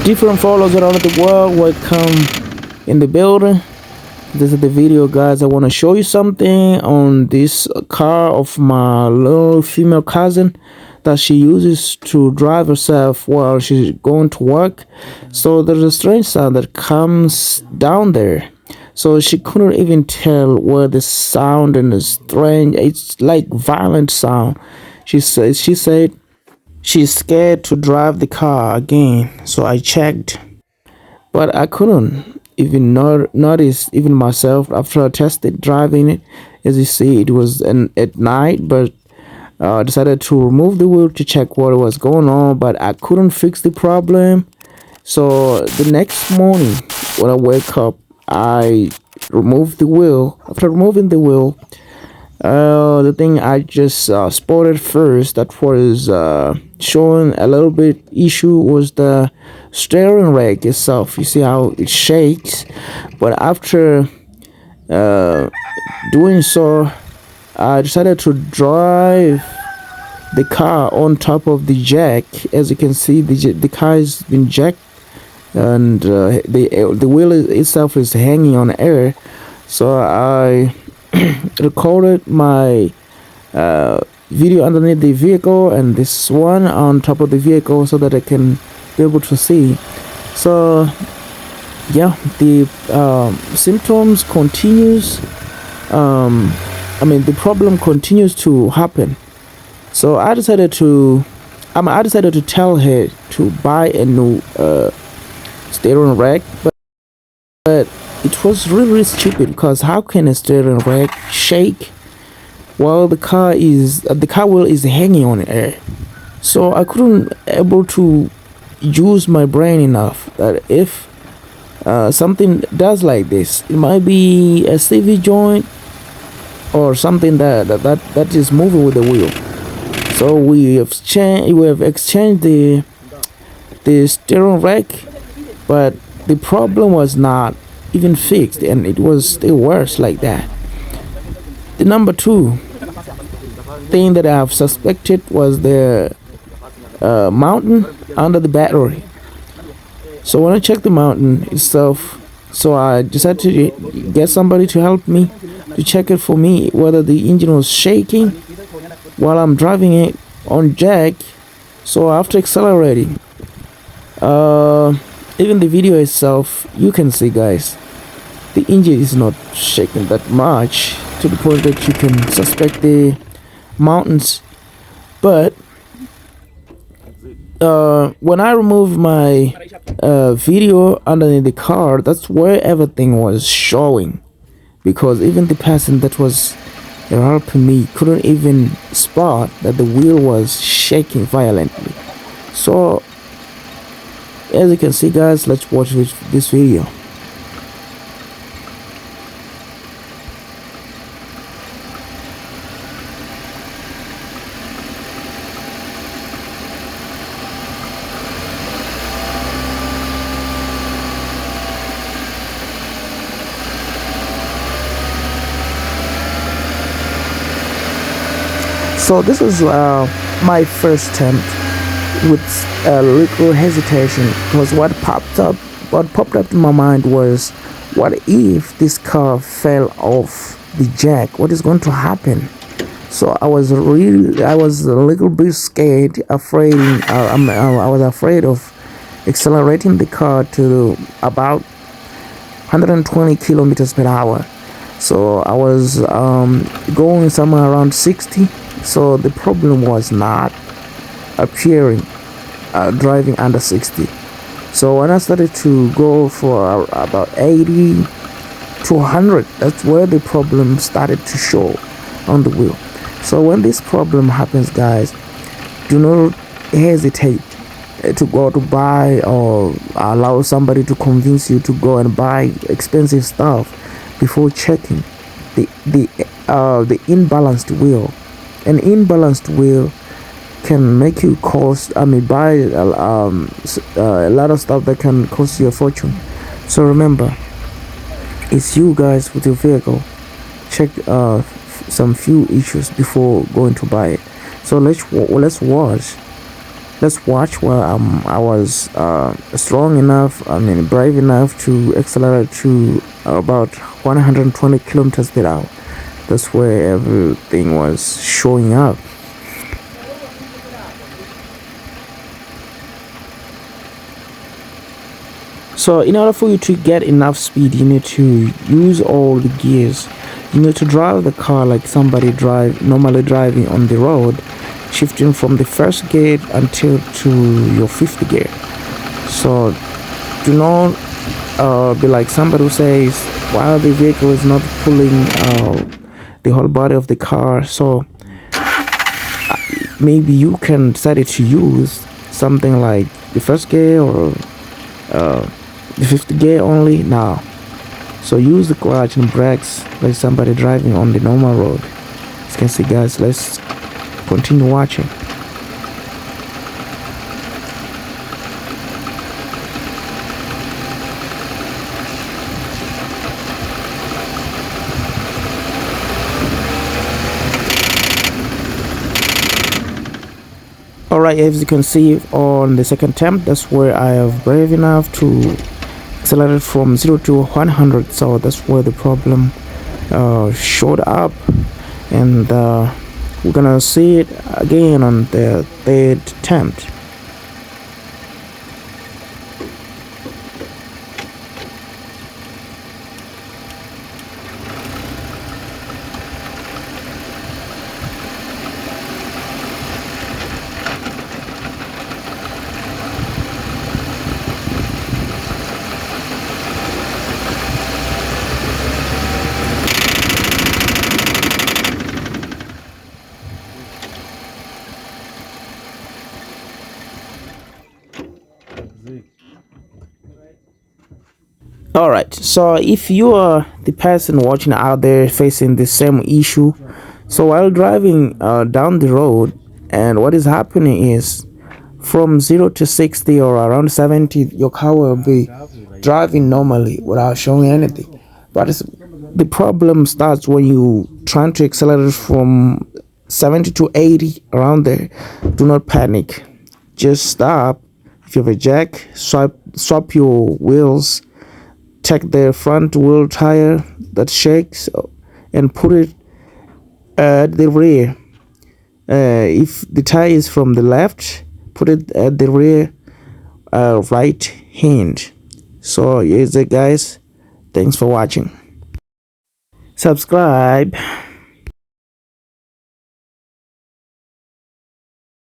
Different followers around the world, welcome in the building. This is the video, guys. I want to show you something on this car of my little female cousin that she uses to drive herself while she's going to work. So there's a strange sound that comes down there, so she couldn't even tell where the sound and the strange, it's like violent sound. She said she's scared to drive the car again. So I checked, but I couldn't even notice even myself after I tested driving it. As you see, it was at night, but I decided to remove the wheel to check what was going on, but I couldn't fix the problem. So the next morning when I wake up, I removed the wheel. After removing the wheel, the thing I just spotted first that was showing a little bit issue was the steering rack itself. You see how it shakes, but after uh, doing so, I decided to drive the car on top of the jack. As you can see, the car has been jacked, and the wheel itself is hanging on air. So I recorded my video underneath the vehicle and this one on top of the vehicle so that I can be able to see. So yeah, the symptoms continues. The problem continues to happen. So I decided to tell her to buy a new steering rack, but it was really stupid, because how can a steering rack shake while the car wheel is hanging on air? So I couldn't able to use my brain enough that if something does like this, it might be a CV joint or something that is moving with the wheel. So we have exchanged the steering rack, but the problem was not even fixed, and it was still worse like that. The number two thing that I have suspected was the mountain under the battery. So when I checked the mountain itself, so I decided to get somebody to help me to check it for me whether the engine was shaking while I'm driving it on jack. So after accelerating, even the video itself, you can see, guys, the engine is not shaking that much to the point that you can suspect the mountains. But when I removed my video underneath the car, that's where everything was showing, because even the person that was helping me couldn't even spot that the wheel was shaking violently. So as you can see, guys, let's watch this video. So this is my first attempt with a little hesitation, because what popped up in my mind was, what if this car fell off the jack? What is going to happen? So I was a little bit scared, afraid. I was afraid of accelerating the car to about 120 kilometers per hour. So I was going somewhere around 60. So the problem was not appearing driving under 60. So when I started to go for about 80 to 100, that's where the problem started to show on the wheel. So when this problem happens, guys, do not hesitate to go to buy, or allow somebody to convince you to go and buy expensive stuff before checking the imbalanced wheel. An imbalanced wheel can make you buy a lot of stuff that can cost you a fortune. So remember, it's you guys with your vehicle. Check some few issues before going to buy it. So let's watch Let's watch where I was strong enough, brave enough to accelerate to about 120 kilometers per hour. That's where everything was showing up. So in order for you to get enough speed, you need to use all the gears. You need to drive the car like somebody normally driving on the road, shifting from the first gear until to your fifth gear. So do not be like somebody who says while the vehicle is not pulling the whole body of the car. So maybe you can decide to use something like the first gear or the fifth gear only now. So use the clutch and brakes like somebody driving on the normal road. As you can see, guys, let's continue watching. Alright, as you can see on the second attempt, that's where I have brave enough to accelerate from 0 to 100. So that's where the problem showed up, and we're gonna see it again on the third attempt. All right, so if you are the person watching out there facing the same issue, so while driving down the road, and what is happening is from 0 to 60 or around 70, your car will be driving normally without showing anything. But the problem starts when you trying to accelerate from 70 to 80, around there. Do not panic, just stop. If you have a jack, swap your wheels, take the front wheel tire that shakes and put it at the rear. If the tire is from the left, put it at the rear right hand. So here's it, guys. Thanks for watching. Subscribe.